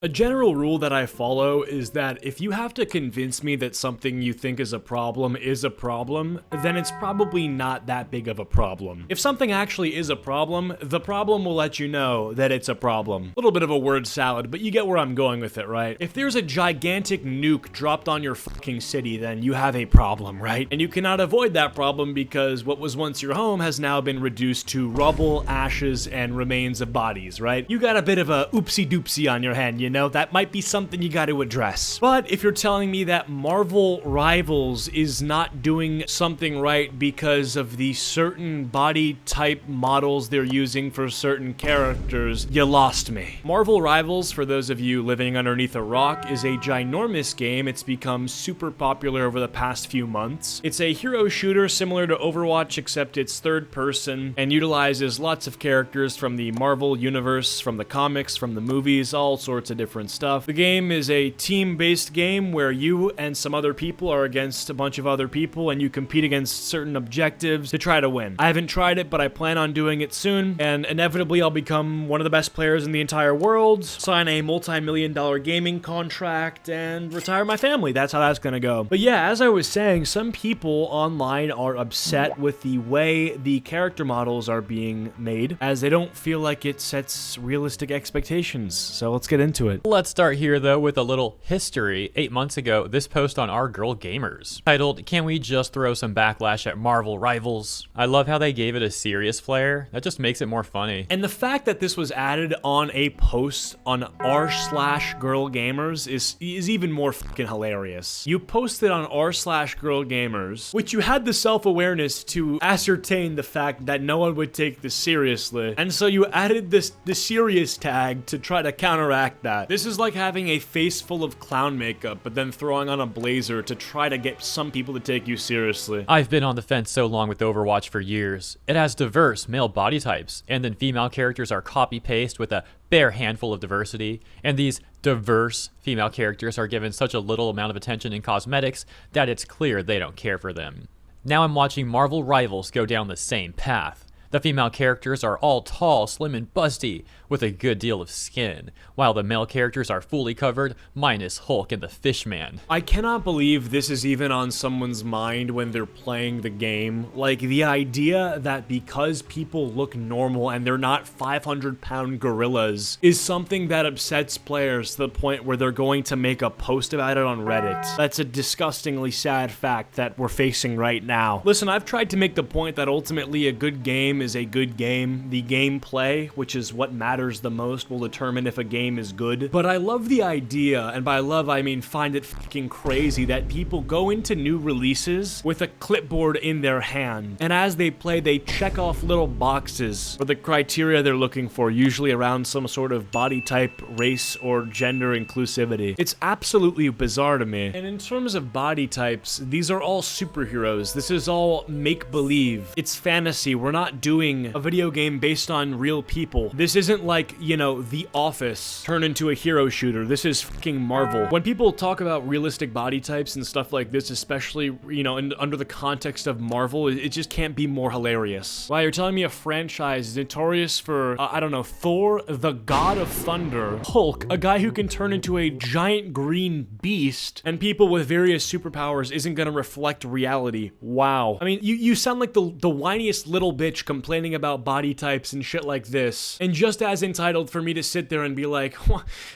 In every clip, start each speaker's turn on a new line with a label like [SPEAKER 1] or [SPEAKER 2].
[SPEAKER 1] A general rule that I follow is that if you have to convince me that something you think is a problem, then it's probably not that big of a problem. If something actually is a problem, the problem will let you know that it's a problem. A little bit of a word salad, but you get where I'm going with it, right? If there's a gigantic nuke dropped on your fucking city, then you have a problem, right? And you cannot avoid that problem because what was once your home has now been reduced to rubble, ashes, and remains of bodies, right? You got a bit of a oopsie doopsie on your hand, you know, that might be something you got to address. But if you're telling me that Marvel Rivals is not doing something right because of the certain body type models they're using for certain characters, you lost me. Marvel Rivals, for those of you living underneath a rock, is a ginormous game. It's become super popular over the past few months. It's a hero shooter similar to Overwatch, except it's third person and utilizes lots of characters from the Marvel universe, from the comics, from the movies, all sorts of different stuff. The game is a team-based game where you and some other people are against a bunch of other people and you compete against certain objectives to try to win. I haven't tried it, but I plan on doing it soon, and inevitably I'll become one of the best players in the entire world, sign a multi-million-dollar gaming contract, and retire my family. That's how that's gonna go. But yeah, as I was saying, some people online are upset with the way the character models are being made, as they don't feel like it sets realistic expectations. So let's get into it.
[SPEAKER 2] Let's start here though with a little history. 8 months ago, this post on Our Girl Gamers, titled, "Can we just throw some backlash at Marvel Rivals?" I love how they gave it a serious flair. That just makes it more funny.
[SPEAKER 1] And the fact that this was added on a post on r/girl gamers is even more fucking hilarious. You posted on r/girl gamers, which you had the self-awareness to ascertain the fact that no one would take this seriously, and so you added the serious tag to try to counteract that. This is like having a face full of clown makeup, but then throwing on a blazer to try to get some people to take you seriously.
[SPEAKER 2] I've been on the fence so long with Overwatch for years. It has diverse male body types, and then female characters are copy-paste with a bare handful of diversity, and these diverse female characters are given such a little amount of attention in cosmetics that it's clear they don't care for them. Now I'm watching Marvel Rivals go down the same path. The female characters are all tall, slim, and busty, with a good deal of skin, while the male characters are fully covered, minus Hulk and the Fishman.
[SPEAKER 1] I cannot believe this is even on someone's mind when they're playing the game. Like, the idea that because people look normal and they're not 500-pound gorillas is something that upsets players to the point where they're going to make a post about it on Reddit. That's a disgustingly sad fact that we're facing right now. Listen, I've tried to make the point that ultimately a good game is a good game. The gameplay, which is what matters the most, will determine if a game is good. But I love the idea, and by love I mean find it fucking crazy, that people go into new releases with a clipboard in their hand, and as they play they check off little boxes for the criteria they're looking for, usually around some sort of body type, race, or gender inclusivity. It's absolutely bizarre to me. And in terms of body types, these are all superheroes. This is all make-believe. It's fantasy. We're not doing a video game based on real people. This isn't like, you know, The Office turned into a hero shooter. This is fucking Marvel. When people talk about realistic body types and stuff like this, especially, you know, under the context of Marvel, it just can't be more hilarious. Wow, you're telling me a franchise notorious for, I don't know, Thor, the God of Thunder, Hulk, a guy who can turn into a giant green beast, and people with various superpowers isn't gonna reflect reality. Wow. I mean, you sound like the whiniest little bitch complaining about body types and shit like this, and just as entitled for me to sit there and be like,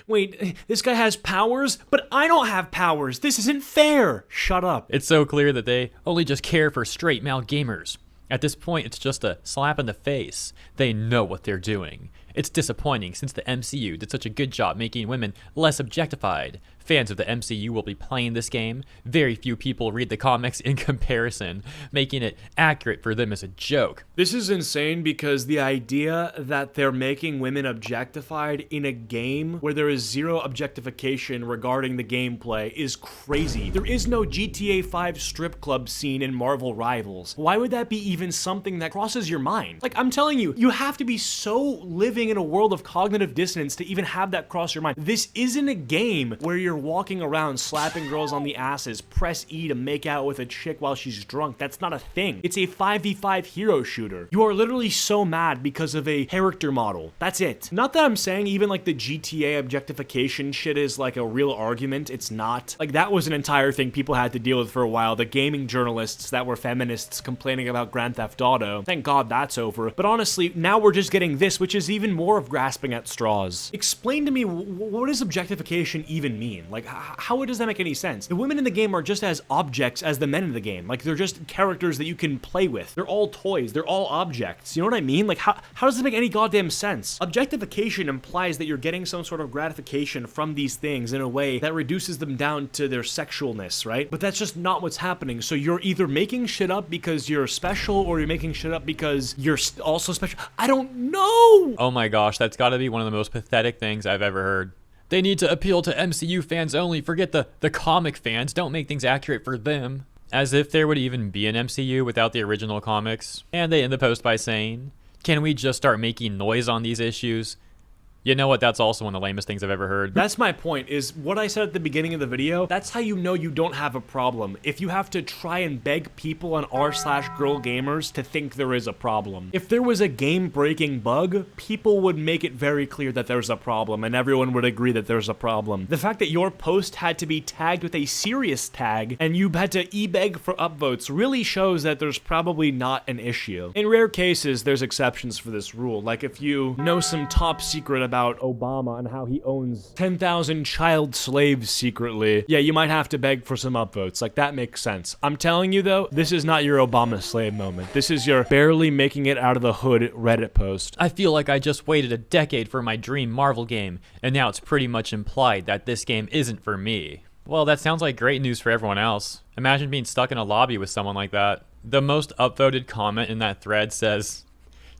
[SPEAKER 1] wait, this guy has powers, but I don't have powers. This isn't fair. Shut up.
[SPEAKER 2] It's so clear that they only just care for straight male gamers. At this point, it's just a slap in the face. They know what they're doing. It's disappointing since the MCU did such a good job making women less objectified. Fans of the MCU will be playing this game. Very few people read the comics in comparison, making it accurate for them as a joke.
[SPEAKER 1] This is insane because the idea that they're making women objectified in a game where there is zero objectification regarding the gameplay is crazy. There is no GTA 5 strip club scene in Marvel Rivals. Why would that be even something that crosses your mind? Like, I'm telling you, you have to be so living in a world of cognitive dissonance to even have that cross your mind. This isn't a game where you're here walking around slapping girls on the asses, press E to make out with a chick while she's drunk. That's not a thing. It's a 5v5 hero shooter. You are literally so mad because of a character model. That's it. Not that I'm saying even like the GTA objectification shit is like a real argument. It's not. Like that was an entire thing people had to deal with for a while. The gaming journalists that were feminists complaining about Grand Theft Auto. Thank God that's over. But honestly, now we're just getting this, which is even more of grasping at straws. Explain to me, what does objectification even mean? Like, how does that make any sense? The women in the game are just as objects as the men in the game. Like, they're just characters that you can play with. They're all toys. They're all objects. You know what I mean? Like, how does this make any goddamn sense? Objectification implies that you're getting some sort of gratification from these things in a way that reduces them down to their sexualness, right? But that's just not what's happening. So you're either making shit up because you're special or you're making shit up because you're also special. I don't know!
[SPEAKER 2] Oh my gosh, that's gotta be one of the most pathetic things I've ever heard. They need to appeal to MCU fans only. Forget the comic fans. Don't make things accurate for them. As if there would even be an MCU without the original comics. And they end the post by saying, can we just start making noise on these issues? You know what? That's also one of the lamest things I've ever heard.
[SPEAKER 1] That's my point, is what I said at the beginning of the video. That's how you know you don't have a problem. If you have to try and beg people on r/girl gamers to think there is a problem. If there was a game-breaking bug, people would make it very clear that there's a problem, and everyone would agree that there's a problem. The fact that your post had to be tagged with a serious tag, and you had to e-beg for upvotes, really shows that there's probably not an issue. In rare cases, there's exceptions for this rule. Like if you know some top secret about Obama and how he owns 10,000 child slaves secretly, yeah, you might have to beg for some upvotes. Like, that makes sense. I'm telling you, though, this is not your Obama slave moment. This is your barely making it out of the hood Reddit post.
[SPEAKER 2] I feel like I just waited a decade for my dream Marvel game, and now it's pretty much implied that this game isn't for me. Well, that sounds like great news for everyone else. Imagine being stuck in a lobby with someone like that. The most upvoted comment in that thread says,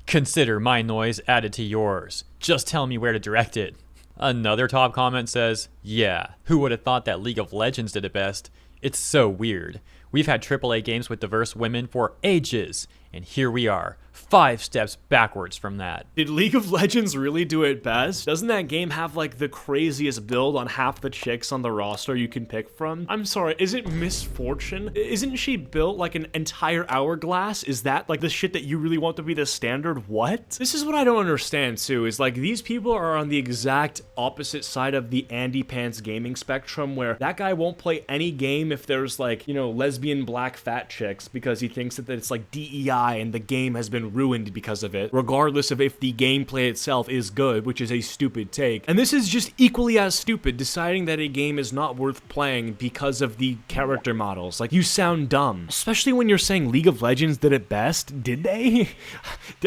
[SPEAKER 2] "Consider my noise added to yours. Just tell me where to direct it." Another top comment says, "Yeah, who would have thought that League of Legends did it best? It's so weird. We've had AAA games with diverse women for ages, and here we are, 5 steps backwards from that."
[SPEAKER 1] Did League of Legends really do it best? Doesn't that game have like the craziest build on half the chicks on the roster you can pick from? I'm sorry, is it Misfortune? Isn't she built like an entire hourglass? Is that like the shit that you really want to be the standard? What? This is what I don't understand too, is like these people are on the exact opposite side of the Andy Pants gaming spectrum, where that guy won't play any game if there's like, you know, lesbian black fat chicks, because he thinks that it's like DEI and the game has been ruined because of it, regardless of if the gameplay itself is good, which is a stupid take. And this is just equally as stupid, deciding that a game is not worth playing because of the character models. Like, you sound dumb. Especially when you're saying League of Legends did it best. Did they?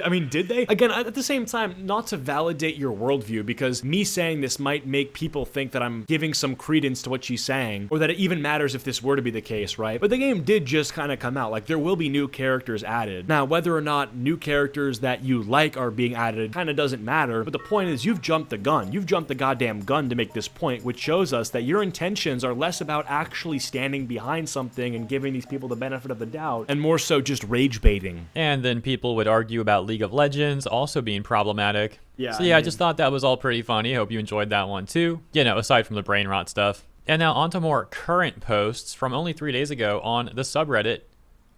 [SPEAKER 1] I mean, did they? Again, at the same time, not to validate your worldview, because me saying this might make people think that I'm giving some credence to what she's saying, or that it even matters if this were to be the case, right? But the game did just kind of come out. Like, there will be new characters added. Now, whether or not new characters that you like are being added kind of doesn't matter, but the point is you've jumped the gun. You've jumped the goddamn gun to make this point, which shows us that your intentions are less about actually standing behind something and giving these people the benefit of the doubt, and more so just rage baiting.
[SPEAKER 2] And then people would argue about League of Legends also being problematic.
[SPEAKER 1] Yeah.
[SPEAKER 2] So yeah, I just thought that was all pretty funny. Hope you enjoyed that one too. You know, aside from the brain rot stuff. And now onto more current posts from only 3 days ago on the subreddit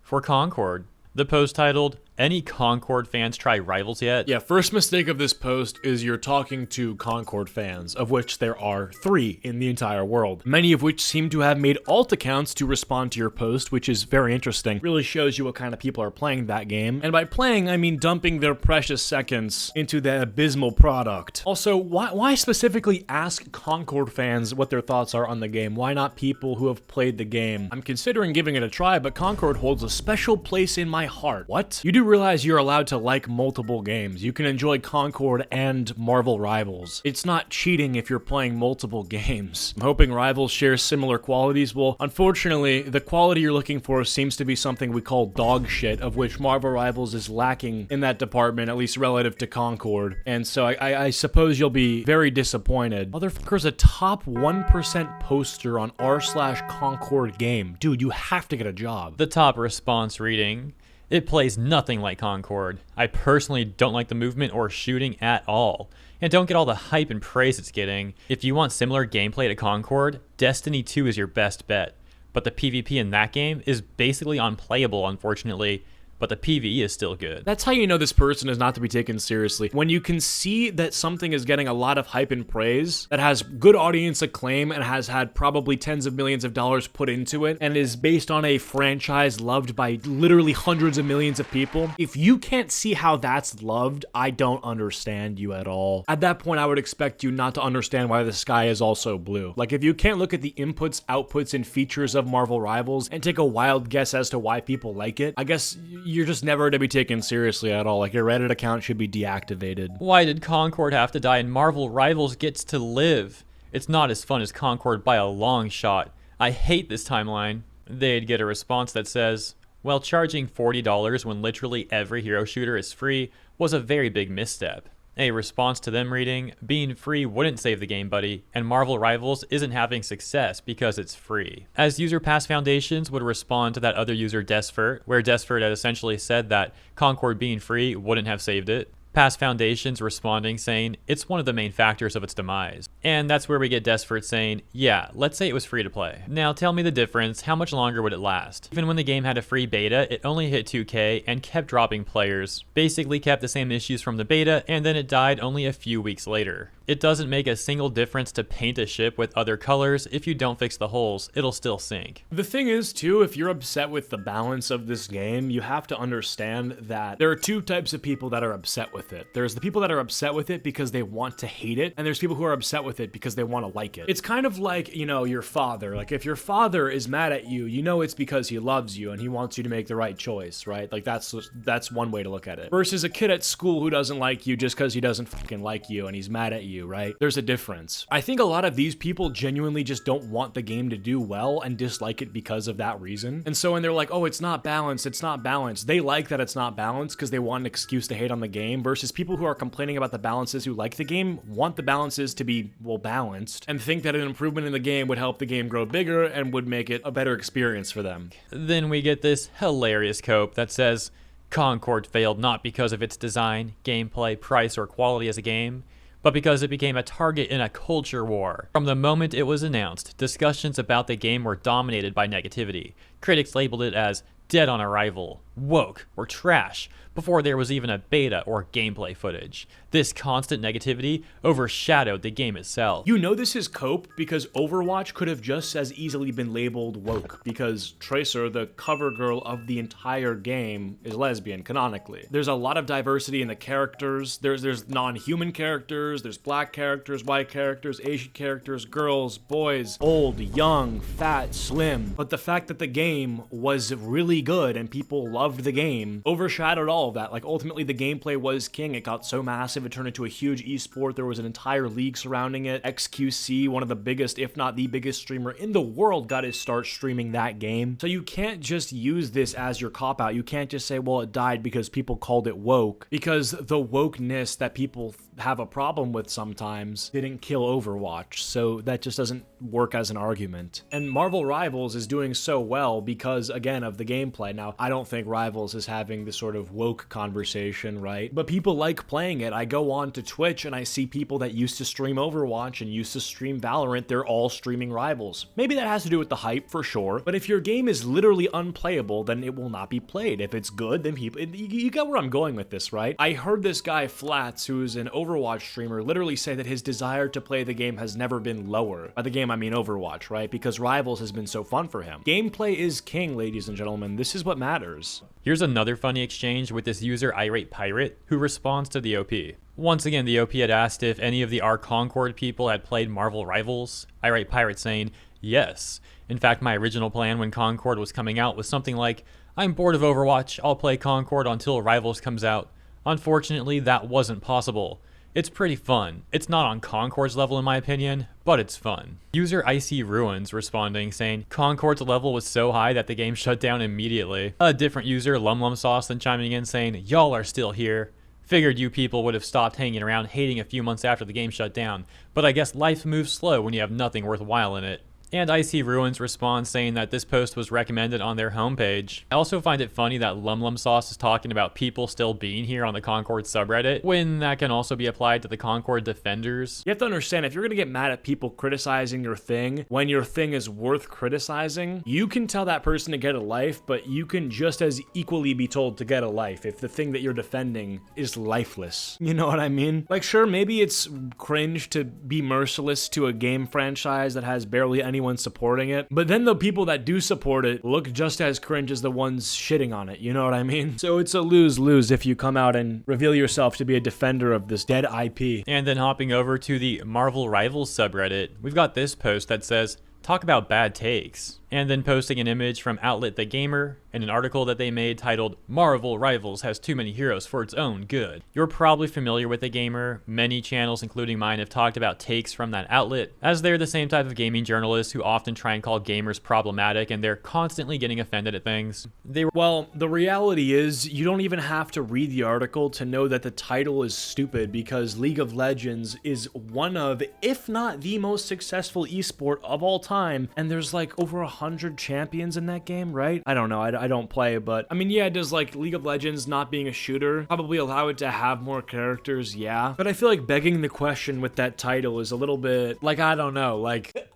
[SPEAKER 2] for Concord. The post titled, "Any Concord fans try Rivals yet?"
[SPEAKER 1] Yeah, first mistake of this post is you're talking to Concord fans, of which there are 3 in the entire world, many of which seem to have made alt accounts to respond to your post, which is very interesting. Really shows you what kind of people are playing that game. And by playing, I mean dumping their precious seconds into that abysmal product. Also, why specifically ask Concord fans what their thoughts are on the game? Why not people who have played the game? I'm considering giving it a try, but Concord holds a special place in my heart. What? You do realize you're allowed to like multiple games. You can enjoy Concord and Marvel Rivals. It's not cheating if you're playing multiple games. I'm hoping Rivals shares similar qualities. Well, unfortunately, the quality you're looking for seems to be something we call dog shit, of which Marvel Rivals is lacking in that department, at least relative to Concord. And so I suppose you'll be very disappointed. Motherfucker's a top 1% poster on r/Concord game. Dude, you have to get a job.
[SPEAKER 2] The top response reading, It plays nothing like Concord. I personally don't like the movement or shooting at all, and don't get all the hype and praise it's getting. If you want similar gameplay to Concord, Destiny 2 is your best bet. But the PvP in that game is basically unplayable, unfortunately. But the PvE is still good.
[SPEAKER 1] That's how you know this person is not to be taken seriously. When you can see that something is getting a lot of hype and praise, that has good audience acclaim and has had probably tens of millions of dollars put into it, and is based on a franchise loved by literally hundreds of millions of people. If you can't see how that's loved, I don't understand you at all. At that point, I would expect you not to understand why the sky is also blue. Like, if you can't look at the inputs, outputs, and features of Marvel Rivals and take a wild guess as to why people like it, I guess you're just never to be taken seriously at all. Like, your Reddit account should be deactivated.
[SPEAKER 2] Why did Concord have to die and Marvel Rivals gets to live? It's not as fun as Concord by a long shot. I hate this timeline. They'd get a response that says, well, charging $40 when literally every hero shooter is free was a very big misstep. A response to them reading, being free wouldn't save the game, buddy, and Marvel Rivals isn't having success because it's free. As user pass foundations would respond to that other user Desfert, where Desfert had essentially said that Concord being free wouldn't have saved it. Pass Foundations responding saying it's one of the main factors of its demise. And that's where we get Desfert saying, yeah, let's say it was free to play. Now tell me the difference, how much longer would it last? Even when the game had a free beta, it only hit 2K and kept dropping players. Basically kept the same issues from the beta, and then it died only a few weeks later. It doesn't make a single difference to paint a ship with other colors. If you don't fix the holes, it'll still sink.
[SPEAKER 1] The thing is, too, if you're upset with the balance of this game, you have to understand that there are two types of people that are upset with it. There's the people that are upset with it because they want to hate it, and there's people who are upset with it because they want to like it. It's kind of like, you know, your father. Like, if your father is mad at you, you know it's because he loves you and he wants you to make the right choice, right? Like, that's one way to look at it. Versus a kid at school who doesn't like you just because he doesn't fucking like you and he's mad at you, right? There's a difference. I think a lot of these people genuinely just don't want the game to do well and dislike it because of that reason. And so when they're like, oh, it's not balanced, they like that it's not balanced because they want an excuse to hate on the game, versus people who are complaining about the balances who like the game want the balances to be, well, balanced, and think that an improvement in the game would help the game grow bigger and would make it a better experience for them.
[SPEAKER 2] Then we get this hilarious cope that says, Concord failed not because of its design, gameplay, price, or quality as a game, but because it became a target in a culture war. From the moment it was announced, discussions about the game were dominated by negativity. Critics labeled it as dead on arrival, woke, or trash before there was even a beta or gameplay footage. This constant negativity overshadowed the game itself.
[SPEAKER 1] You know this is cope because Overwatch could have just as easily been labeled woke, because Tracer, the cover girl of the entire game, is lesbian canonically. There's a lot of diversity in the characters. There's non-human characters, there's black characters, white characters, Asian characters, girls, boys, old, young, fat, slim. But the fact that the game was really good and people loved the game overshadowed all of that. Like, ultimately the gameplay was king. It got so massive it turned into a huge esport. There was an entire league surrounding it. XQC, one of the biggest, if not the biggest streamer in the world, got his start streaming that game. So you can't just use this as your cop-out. You can't just say, well, it died because people called it woke, because the wokeness that people have a problem with sometimes didn't kill Overwatch. So that just doesn't work as an argument. And Marvel Rivals is doing so well because, again, of the gameplay. Now, I don't think Rivals is having this sort of woke conversation, right? But people like playing it. I go on to Twitch and I see people that used to stream Overwatch and used to stream Valorant. They're all streaming Rivals. Maybe that has to do with the hype, for sure. But if your game is literally unplayable, then it will not be played. If it's good, then people... You get where I'm going with this, right? I heard this guy, Flats, who's an Overwatch streamer, literally say that his desire to play the game has never been lower. By the game, I mean Overwatch, right? Because Rivals has been so fun for him. Gameplay is king, ladies and gentlemen. This is what matters.
[SPEAKER 2] Here's another funny exchange with this user Irate Pirate, who responds to the OP. Once again, the OP had asked if any of the R Concord people had played Marvel Rivals. Irate Pirate saying, yes. In fact, my original plan when Concord was coming out was something like, I'm bored of Overwatch, I'll play Concord until Rivals comes out. Unfortunately, that wasn't possible. It's pretty fun. It's not on Concord's level in my opinion, but it's fun. User Icy Ruins responding saying, Concord's level was so high that the game shut down immediately. A different user, Lum Lum Sauce, then chiming in saying, y'all are still here. Figured you people would have stopped hanging around hating a few months after the game shut down, but I guess life moves slow when you have nothing worthwhile in it. And Icy Ruins responds saying that this post was recommended on their homepage. I also find it funny that Lum Lum Sauce is talking about people still being here on the Concord subreddit, when that can also be applied to the Concord defenders.
[SPEAKER 1] You have to understand, if you're gonna get mad at people criticizing your thing when your thing is worth criticizing, you can tell that person to get a life, but you can just as equally be told to get a life if the thing that you're defending is lifeless. You know what I mean? Like, sure, maybe it's cringe to be merciless to a game franchise that has barely anyone supporting it, but then the people that do support it look just as cringe as the ones shitting on it. You know what I mean? So it's a lose-lose if you come out and reveal yourself to be a defender of this dead IP.
[SPEAKER 2] And then hopping over to the Marvel Rivals subreddit, we've got this post that says, "Talk about bad takes." And then posting an image from Outlet the Gamer and an article that they made titled, "Marvel Rivals has too many heroes for its own good." You're probably familiar with the Gamer. Many channels, including mine, have talked about takes from that outlet, as they're the same type of gaming journalists who often try and call gamers problematic, and they're constantly getting offended at things.
[SPEAKER 1] Well, the reality is, you don't even have to read the article to know that the title is stupid, because League of Legends is one of, if not the most successful esport of all time, and there's like over 100 champions in that game, right? I don't know, I don't play, but I mean, yeah, does like League of Legends not being a shooter probably allow it to have more characters? Yeah, but I feel like begging the question with that title is a little bit like, I don't know, like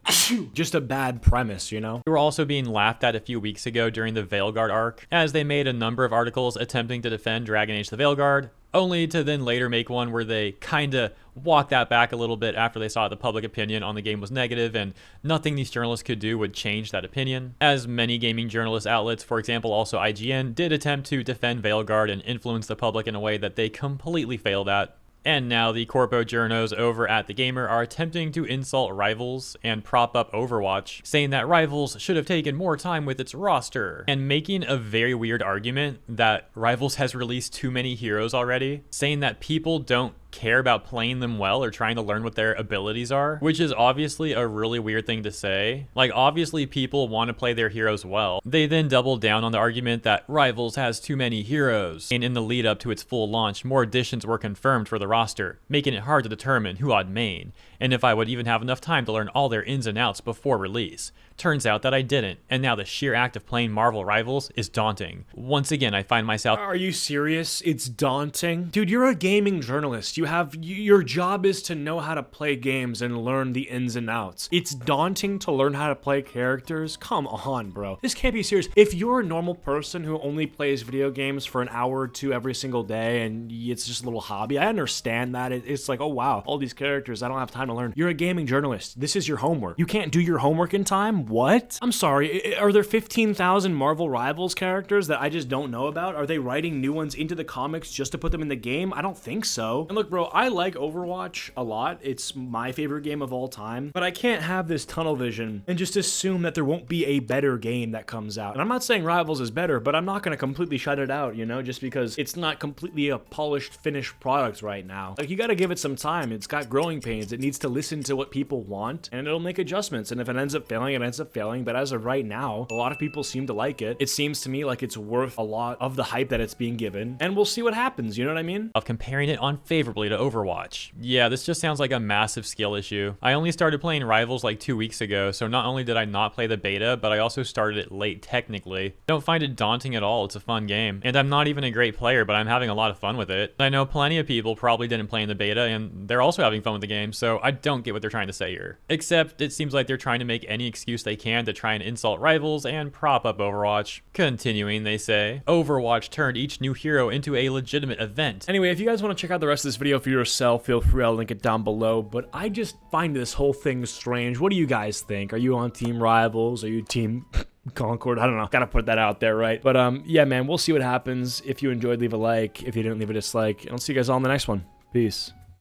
[SPEAKER 1] just a bad premise, you know?
[SPEAKER 2] They were also being laughed at a few weeks ago during the Veilguard arc, as they made a number of articles attempting to defend Dragon Age the Veilguard, only to then later make one where they kinda walked that back a little bit after they saw the public opinion on the game was negative, and nothing these journalists could do would change that opinion. As many gaming journalist outlets, for example also IGN, did attempt to defend Veilguard and influence the public in a way that they completely failed at. And now the corpo journos over at The Gamer are attempting to insult Rivals and prop up Overwatch, saying that Rivals should have taken more time with its roster, and making a very weird argument that Rivals has released too many heroes already, saying that people don't care about playing them well or trying to learn what their abilities are, which is obviously a really weird thing to say. Like, obviously people want to play their heroes well. They then doubled down on the argument that Rivals has too many heroes, and in the lead up to its full launch, more additions were confirmed for the roster, making it hard to determine who I'd main, and if I would even have enough time to learn all their ins and outs before release. Turns out that I didn't, and now the sheer act of playing Marvel Rivals is daunting. Once again, I find myself—
[SPEAKER 1] Are you serious? It's daunting? Dude, you're a gaming journalist. Your job is to know how to play games and learn the ins and outs. It's daunting to learn how to play characters? Come on, bro. This can't be serious. If you're a normal person who only plays video games for an hour or two every single day and it's just a little hobby, I understand that. It's like, oh wow, all these characters, I don't have time to learn. You're a gaming journalist. This is your homework. You can't do your homework in time? What? I'm sorry. Are there 15,000 Marvel Rivals characters that I just don't know about? Are they writing new ones into the comics just to put them in the game? I don't think so. And look, bro, I like Overwatch a lot. It's my favorite game of all time, but I can't have this tunnel vision and just assume that there won't be a better game that comes out. And I'm not saying Rivals is better, but I'm not going to completely shut it out, you know, just because it's not completely a polished, finished product right now. Like, you got to give it some time. It's got growing pains. It needs to listen to what people want, and it'll make adjustments. And if it ends up failing, it ends up failing. But as of right now, a lot of people seem to like it. It seems to me like it's worth a lot of the hype that it's being given, and we'll see what happens, you know what I mean?
[SPEAKER 2] Of comparing it unfavorably to Overwatch. Yeah, this just sounds like a massive skill issue. I only started playing Rivals like 2 weeks ago, so not only did I not play the beta, but I also started it late technically. Don't find it daunting at all. It's a fun game. And I'm not even a great player, but I'm having a lot of fun with it. I know plenty of people probably didn't play in the beta, and they're also having fun with the game, so I don't get what they're trying to say here. Except it seems like they're trying to make any excuse they can to try and insult Rivals and prop up Overwatch. Continuing, they say, Overwatch turned each new hero into a legitimate event.
[SPEAKER 1] Anyway, if you guys want to check out the rest of this video for yourself, feel free, I'll link it down below. But I just find this whole thing strange. What do you guys think? Are you on Team Rivals? Are you Team Concord? I don't know. Gotta put that out there, right? But yeah, man, we'll see what happens. If you enjoyed, leave a like. If you didn't, leave a dislike. And I'll see you guys all in the next one. Peace.